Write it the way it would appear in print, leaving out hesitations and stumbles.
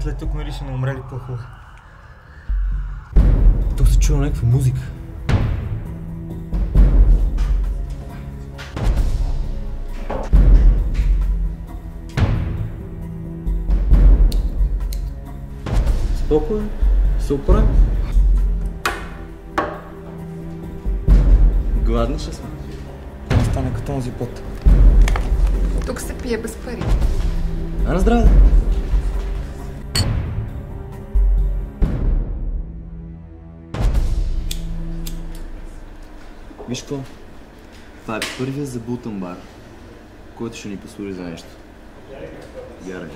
след тук мирише на умрели плахове. Тук се чува някаква музика. Спокойно. Супер. Гладни ще сме. Да стане като този път. Тук се пие без пари. А на здраве! Виж какво? Това е първия забутан бар, който ще ни послужи за нещо. Вярвай.